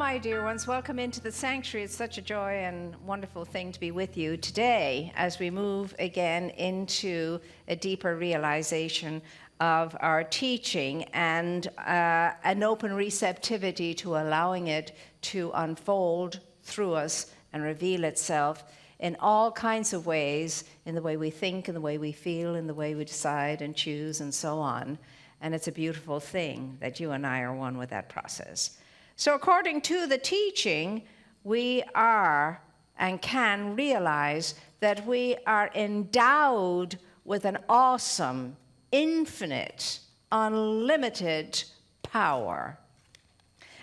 my dear ones, welcome into the sanctuary. It's such a joy and wonderful thing to be with you today as we move again into a deeper realization of our teaching and an open receptivity to allowing it to unfold through us and reveal itself in all kinds of ways, in the way we think, in the way we feel, in the way we decide and choose and so on. And it's a beautiful thing that you and I are one with that process. So according to the teaching, we are and can realize that we are endowed with an awesome, infinite, unlimited power.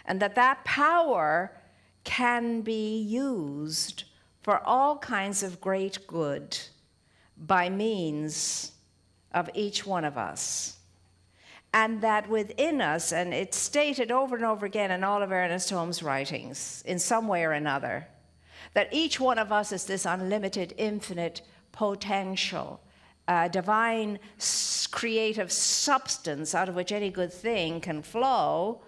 And that power can be used for all kinds of great good by means of each one of us. And that within us, and it's stated over and over again in all of Ernest Holmes' writings, in some way or another, that each one of us is this unlimited, infinite potential, divine creative substance out of which any good thing can flow,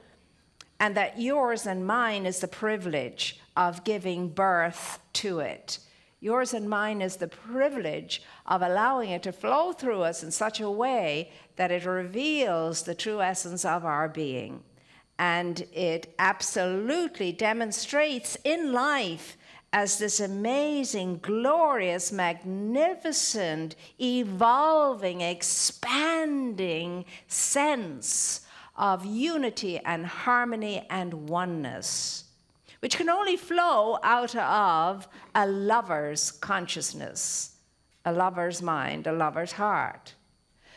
and that yours and mine is the privilege of giving birth to it. Yours and mine is the privilege of allowing it to flow through us in such a way that it reveals the true essence of our being. And it absolutely demonstrates in life as this amazing, glorious, magnificent, evolving, expanding sense of unity and harmony and oneness, which can only flow out of a lover's consciousness, a lover's mind, a lover's heart.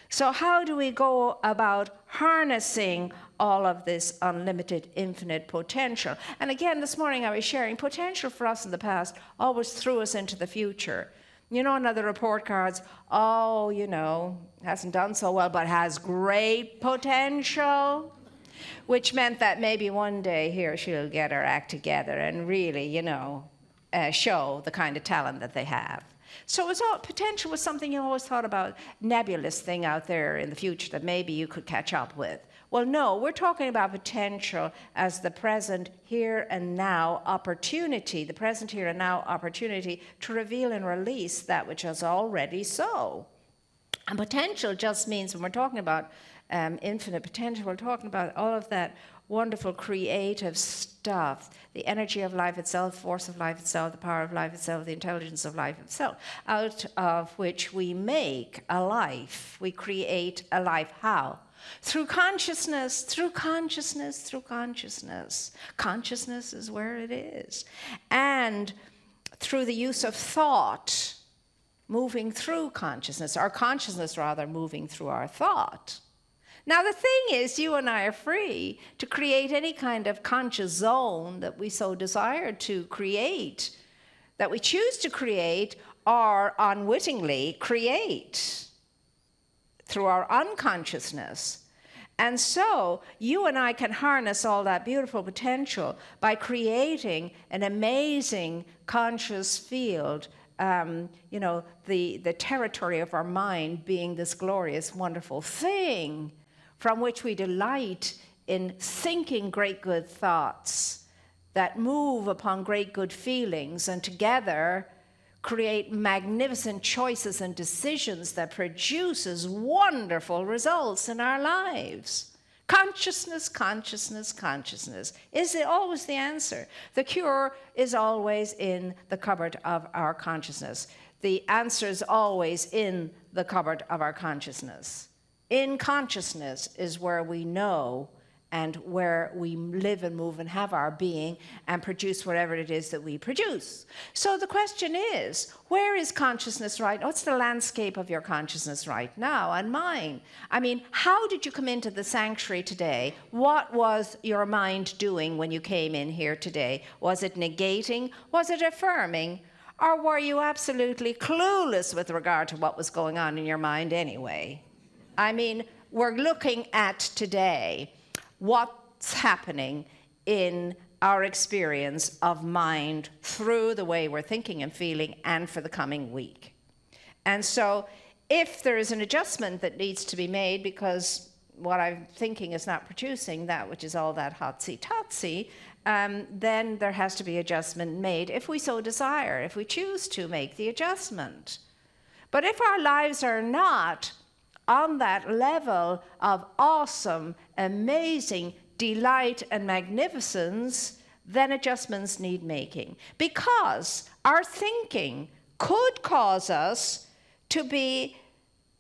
So how do we go about harnessing all of this unlimited, infinite potential? And again, this morning I was sharing potential for us in the past always threw us into the future. You know, another report cards, hasn't done so well, but has great potential. Which meant that maybe one day here she'll get her act together and really, show the kind of talent that they have. So potential was something you always thought about, nebulous thing out there in the future that maybe you could catch up with. Well, no, we're talking about potential as the present here and now opportunity, the present here and now opportunity to reveal and release that which is already so. And potential just means when we're talking about infinite potential, we're talking about all of that wonderful creative stuff, the energy of life itself, force of life itself, the power of life itself, the intelligence of life itself, out of which we make a life. We create a life. How? Through consciousness, through consciousness, through consciousness. Consciousness is where it is. And through the use of thought, moving through consciousness, our consciousness rather moving through our thought. Now the thing is, you and I are free to create any kind of conscious zone that we so desire to create, that we choose to create or unwittingly create through our unconsciousness. And so you and I can harness all that beautiful potential by creating an amazing conscious field, the territory of our mind being this glorious, wonderful thing from which we delight in thinking great good thoughts that move upon great good feelings and together create magnificent choices and decisions that produces wonderful results in our lives. Consciousness, consciousness, consciousness is always the answer. The cure is always in the cupboard of our consciousness. The answer is always in the cupboard of our consciousness. In consciousness is where we know and where we live and move and have our being and produce whatever it is that we produce. So the question is, where is consciousness right? What's the landscape of your consciousness right now and mine? I mean, how did you come into the sanctuary today? What was your mind doing when you came in here today? Was it negating? Was it affirming? Or were you absolutely clueless with regard to what was going on in your mind anyway? I mean, we're looking at today what's happening in our experience of mind through the way we're thinking and feeling and for the coming week. And so if there is an adjustment that needs to be made because what I'm thinking is not producing that which is all that hotsy-totsy, then there has to be adjustment made if we so desire, if we choose to make the adjustment. But if our lives are not on that level of awesome, amazing delight and magnificence, then adjustments need making. Because our thinking could cause us to be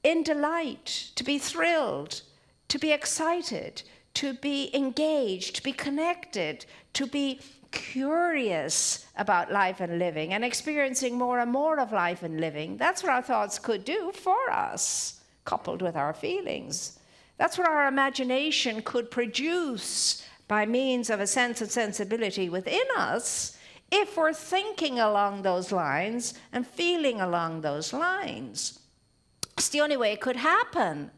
in delight, to be thrilled, to be excited, to be engaged, to be connected, to be curious about life and living and experiencing more and more of life and living. That's what our thoughts could do for us, coupled with our feelings. That's what our imagination could produce by means of a sense and sensibility within us if we're thinking along those lines and feeling along those lines. It's the only way it could happen.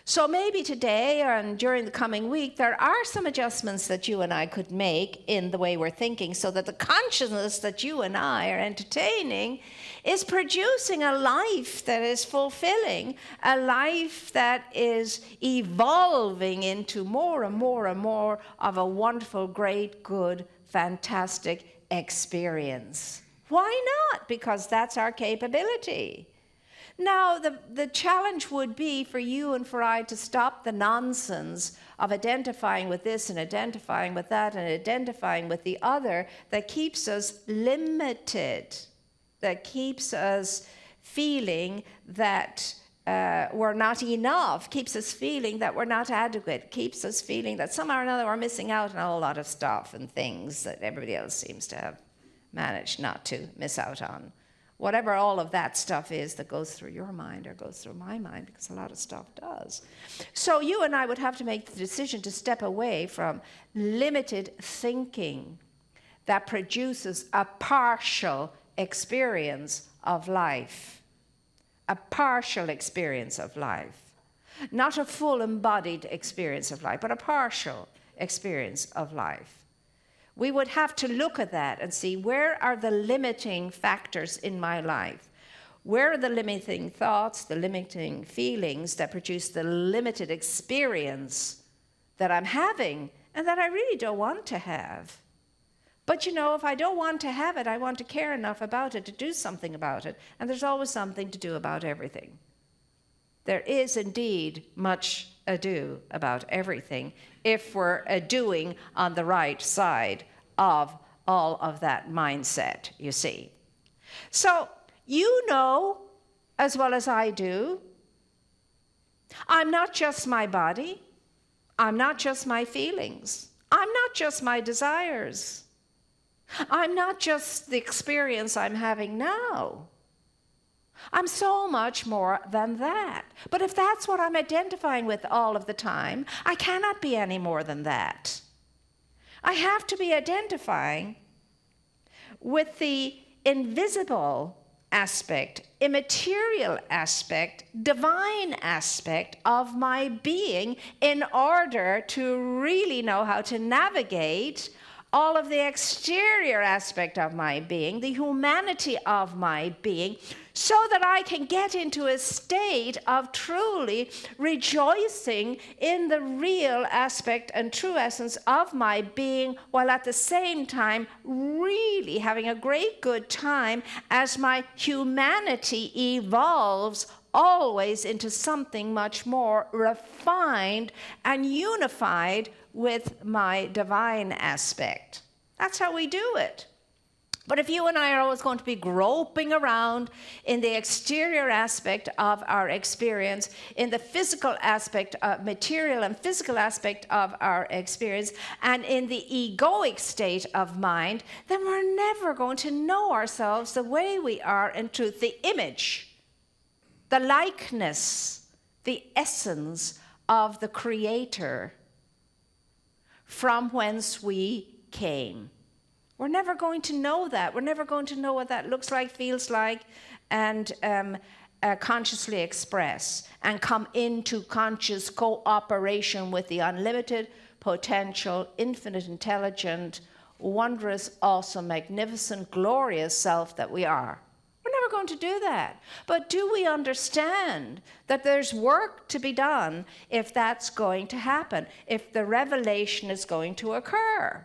So maybe today and during the coming week, there are some adjustments that you and I could make in the way we're thinking so that the consciousness that you and I are entertaining is producing a life that is fulfilling, a life that is evolving into more and more and more of a wonderful, great, good, fantastic experience. Why not? Because that's our capability. Now, the challenge would be for you and for I to stop the nonsense of identifying with this and identifying with that and identifying with the other that keeps us limited, that keeps us feeling that we're not enough, keeps us feeling that we're not adequate, keeps us feeling that somehow or another we're missing out on a whole lot of stuff and things that everybody else seems to have managed not to miss out on. Whatever all of that stuff is that goes through your mind or goes through my mind, because a lot of stuff does. So you and I would have to make the decision to step away from limited thinking that produces a partial experience of life. A partial experience of life. Not a full embodied experience of life, but a partial experience of life. We would have to look at that and see, where are the limiting factors in my life? Where are the limiting thoughts, the limiting feelings that produce the limited experience that I'm having and that I really don't want to have? But you know, if I don't want to have it, I want to care enough about it to do something about it. And there's always something to do about everything. There is indeed much ado about everything if we're doing on the right side of all of that mindset, you see. So you know as well as I do, I'm not just my body. I'm not just my feelings. I'm not just my desires. I'm not just the experience I'm having now. I'm so much more than that. But if that's what I'm identifying with all of the time, I cannot be any more than that. I have to be identifying with the invisible aspect, immaterial aspect, divine aspect of my being in order to really know how to navigate all of the exterior aspect of my being, the humanity of my being, so that I can get into a state of truly rejoicing in the real aspect and true essence of my being, while at the same time really having a great good time as my humanity evolves always into something much more refined and unified with my divine aspect. That's how we do it. But if you and I are always going to be groping around in the exterior aspect of our experience, in the physical aspect, material and physical aspect of our experience, and in the egoic state of mind, then we're never going to know ourselves the way we are in truth, the image, the likeness, the essence of the Creator from whence we came. We're never going to know that. We're never going to know what that looks like, feels like, and consciously express and come into conscious cooperation with the unlimited, potential, infinite, intelligent, wondrous, awesome, magnificent, glorious self that we are. We're never going to do that. But do we understand that there's work to be done if that's going to happen, if the revelation is going to occur?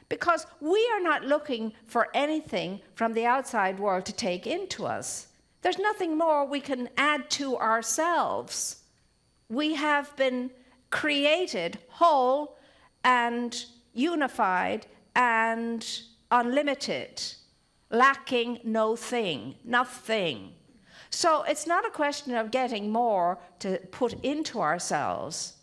Because we are not looking for anything from the outside world to take into us. There's nothing more we can add to ourselves. We have been created whole and unified and unlimited, lacking nothing. So it's not a question of getting more to put into ourselves.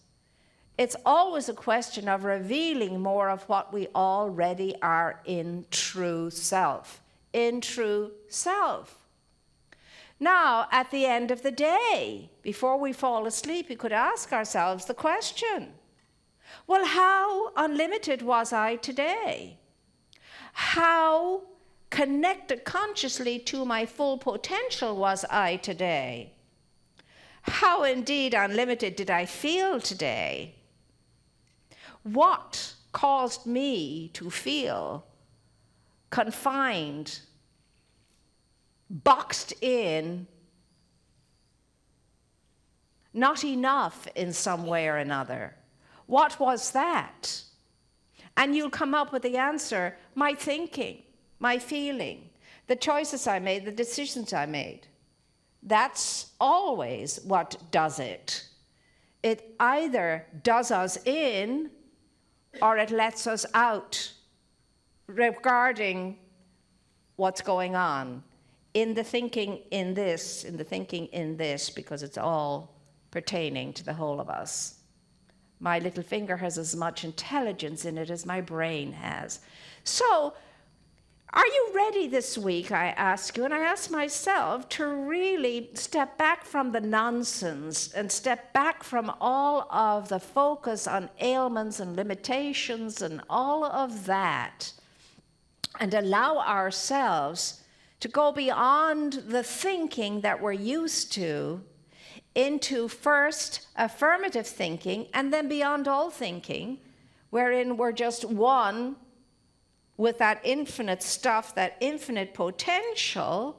It's always a question of revealing more of what we already are in true self. In true self. Now, at the end of the day, before we fall asleep, we could ask ourselves the question, well, how unlimited was I today? How connected consciously to my full potential was I today? How indeed unlimited did I feel today? What caused me to feel confined, boxed in, not enough in some way or another? What was that? And you'll come up with the answer, my thinking, my feeling, the choices I made, the decisions I made. That's always what does it. It either does us in or it lets us out regarding what's going on in the thinking in this, because it's all pertaining to the whole of us. My little finger has as much intelligence in it as my brain has. So, are you ready this week, I ask you, and I ask myself, to really step back from the nonsense and step back from all of the focus on ailments and limitations and all of that, and allow ourselves to go beyond the thinking that we're used to into first affirmative thinking and then beyond all thinking, wherein we're just one with that infinite stuff, that infinite potential,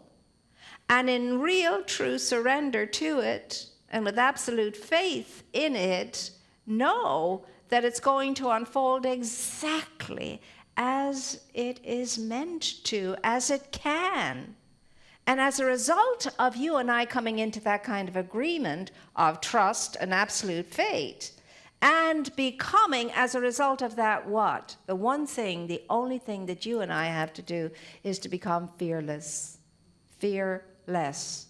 and in real true surrender to it and with absolute faith in it, know that it's going to unfold exactly as it is meant to, as it can. And as a result of you and I coming into that kind of agreement of trust and absolute faith, and becoming, as a result of that, what? The one thing, the only thing that you and I have to do is to become fearless. Fearless.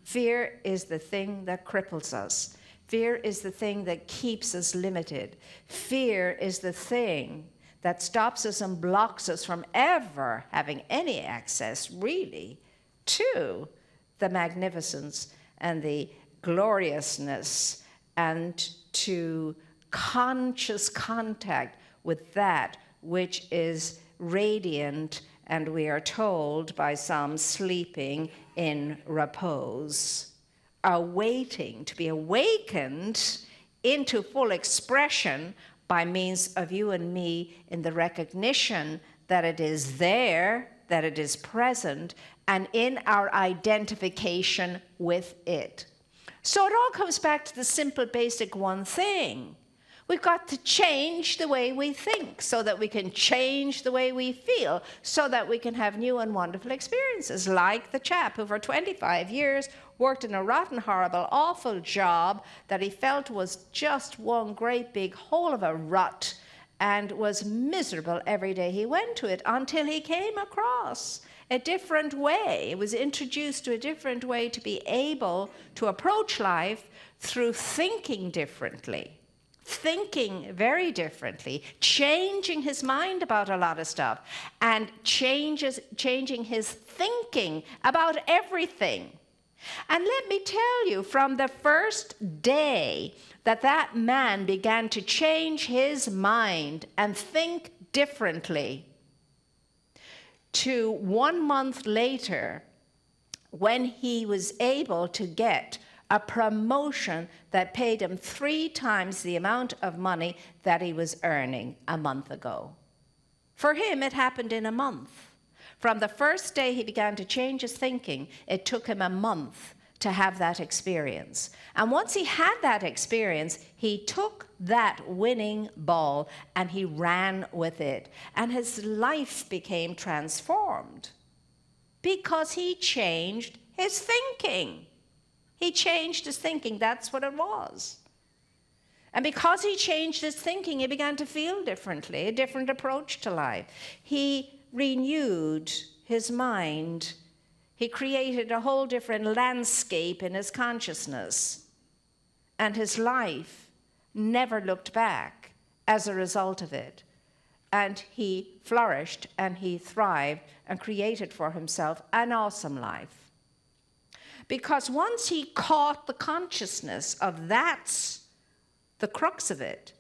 Fear is the thing that cripples us. Fear is the thing that keeps us limited. Fear is the thing that stops us and blocks us from ever having any access, really, to the magnificence and the gloriousness and to conscious contact with that which is radiant, and we are told by some sleeping in repose, awaiting to be awakened into full expression by means of you and me in the recognition that it is there, that it is present, and in our identification with it. So it all comes back to the simple, basic one thing. We've got to change the way we think so that we can change the way we feel, so that we can have new and wonderful experiences, like the chap who for 25 years worked in a rotten, horrible, awful job that he felt was just one great big hole of a rut and was miserable every day he went to it, until he came across a different way. It was introduced to a different way to be able to approach life through thinking differently, thinking very differently, changing his mind about a lot of stuff, and changing his thinking about everything. And let me tell you, from the first day that that man began to change his mind and think differently, to 1 month later, when he was able to get a promotion that paid him 3 times the amount of money that he was earning a month ago. For him, it happened in a month. From the first day he began to change his thinking, it took him a month to have that experience. And once he had that experience, he took that winning ball and he ran with it. And his life became transformed because he changed his thinking. He changed his thinking. That's what it was. And because he changed his thinking, he began to feel differently, a different approach to life. He renewed his mind. He created a whole different landscape in his consciousness. And his life never looked back as a result of it. And he flourished and he thrived and created for himself an awesome life. Because once he caught the consciousness of that's the crux of it,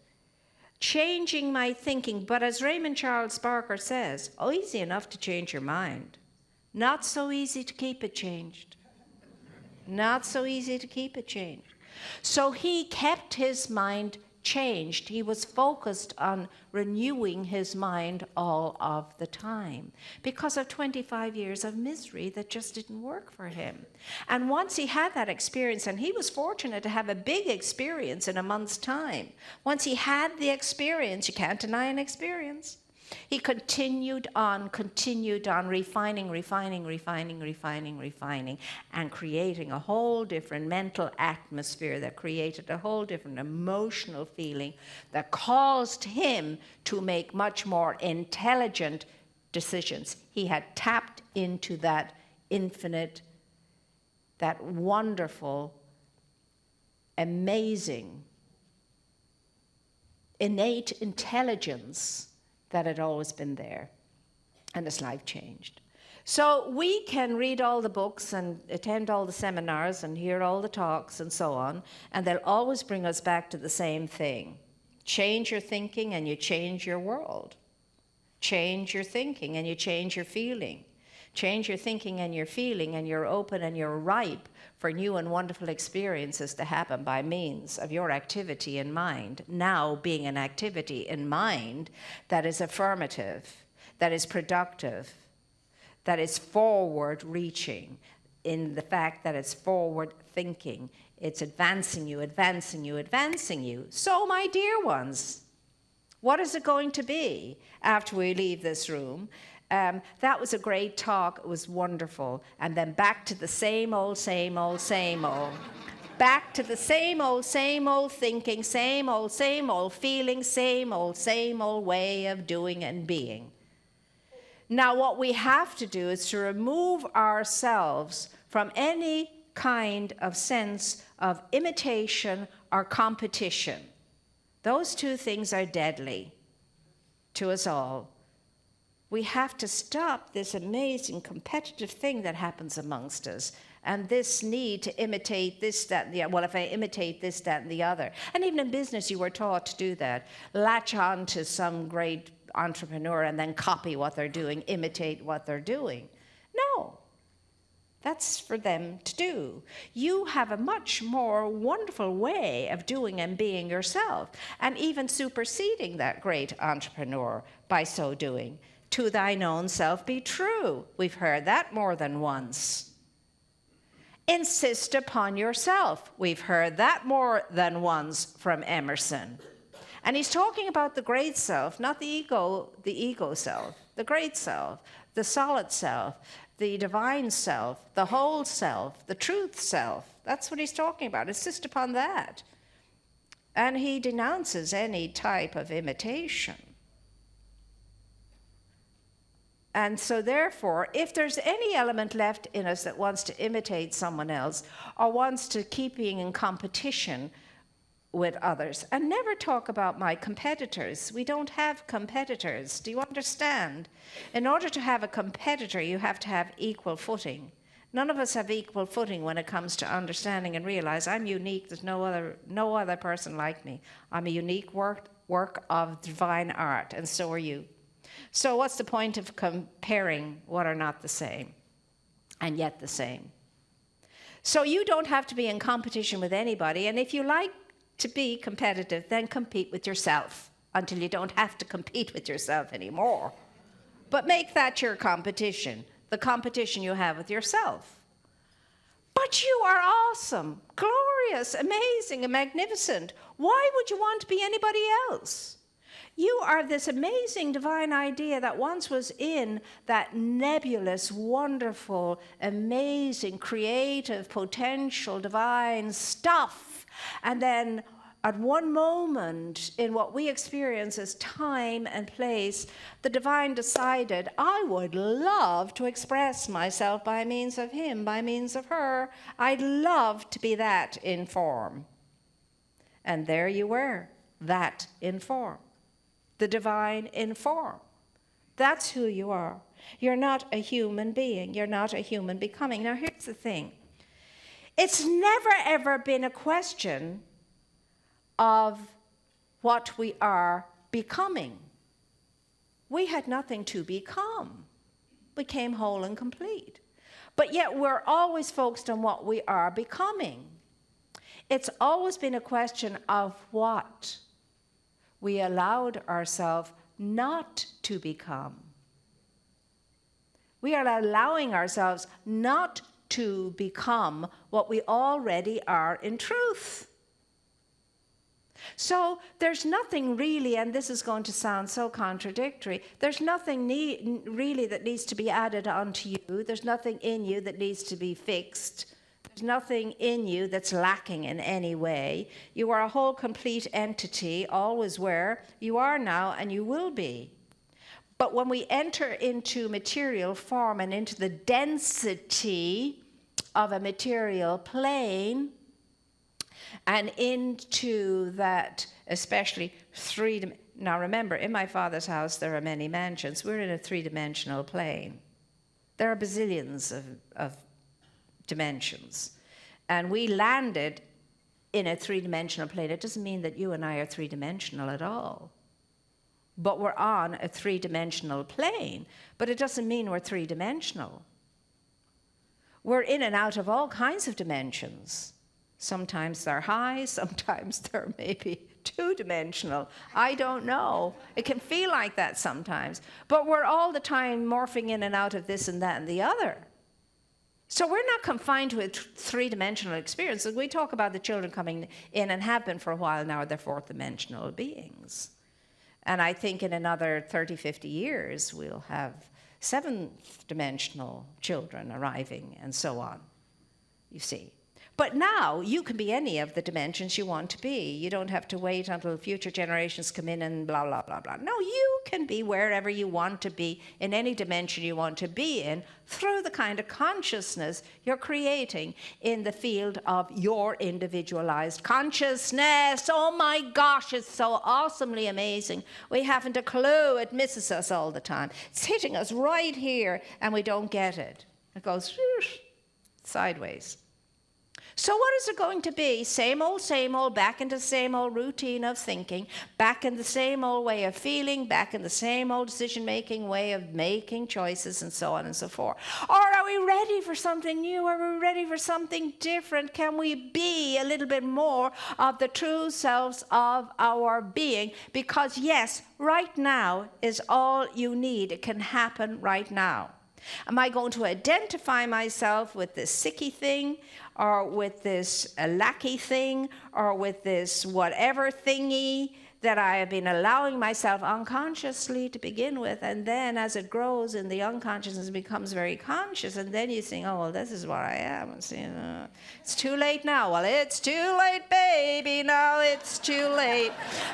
changing my thinking. But as Raymond Charles Barker says, easy enough to change your mind. Not so easy to keep it changed. Not so easy to keep it changed. So he kept his mind changed. He was focused on renewing his mind all of the time because of 25 years of misery that just didn't work for him. And once he had that experience, and he was fortunate to have a big experience in a month's time. Once he had the experience, you can't deny an experience. He continued on, refining, and creating a whole different mental atmosphere that created a whole different emotional feeling that caused him to make much more intelligent decisions. He had tapped into that infinite, that wonderful, amazing, innate intelligence that had always been there, and his life changed. So we can read all the books and attend all the seminars and hear all the talks and so on, and they'll always bring us back to the same thing. Change your thinking and you change your world. Change your thinking and you change your feeling. Change your thinking and your feeling, and you're open and you're ripe for new and wonderful experiences to happen by means of your activity in mind, now being an activity in mind that is affirmative, that is productive, that is forward-reaching in the fact that it's forward-thinking. It's advancing you. So, my dear ones, what is it going to be after we leave this room? That was a great talk. It was wonderful. And then back to the same old. Back to the same old thinking, same old feeling, same old way of doing and being. Now, what we have to do is to remove ourselves from any kind of sense of imitation or competition. Those two things are deadly to us all. We have to stop this amazing competitive thing that happens amongst us, and this need to imitate this, that, and the other. Well, if I imitate this, that, and the other. And even in business, you were taught to do that. Latch on to some great entrepreneur and then copy what they're doing, imitate what they're doing. No, that's for them to do. You have a much more wonderful way of doing and being yourself, and even superseding that great entrepreneur by so doing. To thine own self be true. We've heard that more than once. Insist upon yourself. We've heard that more than once from Emerson. And he's talking about the great self, not the ego self, the great self, the solid self, the divine self, the whole self, the truth self. That's what he's talking about. Insist upon that. And he denounces any type of imitation. And so therefore, if there's any element left in us that wants to imitate someone else or wants to keep being in competition with others, and never talk about my competitors. We don't have competitors. Do you understand? In order to have a competitor, you have to have equal footing. None of us have equal footing when it comes to understanding and realize I'm unique. There's no other person like me. I'm a unique work of divine art, and so are you. So what's the point of comparing what are not the same, and yet the same? So you don't have to be in competition with anybody, and if you like to be competitive, then compete with yourself until you don't have to compete with yourself anymore. But make that your competition, the competition you have with yourself. But you are awesome, glorious, amazing, and magnificent. Why would you want to be anybody else? You are this amazing divine idea that once was in that nebulous, wonderful, amazing, creative, potential, divine stuff. And then at one moment in what we experience as time and place, the divine decided, I would love to express myself by means of him, by means of her. I'd love to be that in form. And there you were, that in form. The divine in form. That's who you are. You're not a human being. You're not a human becoming. Now, here's the thing. It's never, ever been a question of what we are becoming. We had nothing to become. We came whole and complete. But yet we're always focused on what we are becoming. It's always been a question of what we allowed ourselves not to become. We are allowing ourselves not to become what we already are in truth. So there's nothing really, and this is going to sound so contradictory, there's nothing really that needs to be added onto you. There's nothing in you that needs to be fixed. There's nothing in you that's lacking in any way. You are a whole complete entity, always were. You are now and you will be. But when we enter into material form and into the density of a material plane, and into that, especially now remember, in my Father's house there are many mansions. We're in a three-dimensional plane. There are bazillions of dimensions. And we landed in a three-dimensional plane. It doesn't mean that you and I are three-dimensional at all. But we're on a three-dimensional plane. But it doesn't mean we're three-dimensional. We're in and out of all kinds of dimensions. Sometimes they're high, sometimes they're maybe two-dimensional. I don't know. It can feel like that sometimes. But we're all the time morphing in and out of this and that and the other. So we're not confined to a three-dimensional experience. As we talk about the children coming in and have been for a while now, they're fourth-dimensional beings. And I think in another 30, 50 years, we'll have seventh-dimensional children arriving and so on, you see. But now you can be any of the dimensions you want to be. You don't have to wait until future generations come in and blah, blah, blah, blah. No, you can be wherever you want to be, in any dimension you want to be in, through the kind of consciousness you're creating in the field of your individualized consciousness. Oh my gosh, it's so awesomely amazing. We haven't a clue. It misses us all the time. It's hitting us right here, and we don't get it. It goes sideways. So what is it going to be? Same old, back into the same old routine of thinking, back in the same old way of feeling, back in the same old decision-making way of making choices, and so on and so forth. Or are we ready for something new? Are we ready for something different? Can we be a little bit more of the true selves of our being? Because yes, right now is all you need. It can happen right now. Am I going to identify myself with this sicky thing, or with this lackey thing, or with this whatever thingy that I have been allowing myself unconsciously to begin with, and then as it grows in the unconsciousness, it becomes very conscious, and then you think, oh, well, this is what I am. It's too late now. Well, it's too late, baby. No, it's too late.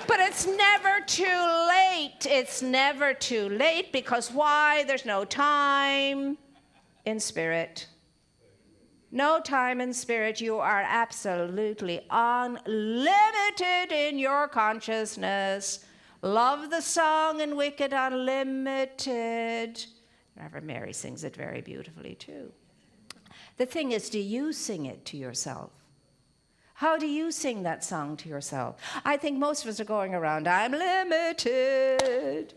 But it's never too late. It's never too late, because why? There's no time in spirit. No time in spirit. You are absolutely unlimited in your consciousness. Love the song in Wicked Unlimited. Reverend Mary sings it very beautifully too. The thing is, do you sing it to yourself? How do you sing that song to yourself? I think most of us are going around, I'm limited.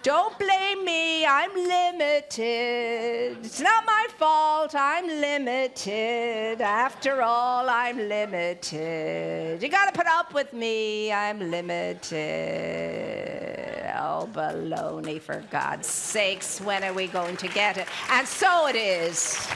Don't blame me, I'm limited. It's not my fault, I'm limited. After all, I'm limited. You gotta put up with me, I'm limited. Oh, baloney, for God's sakes. When are we going to get it? And so it is.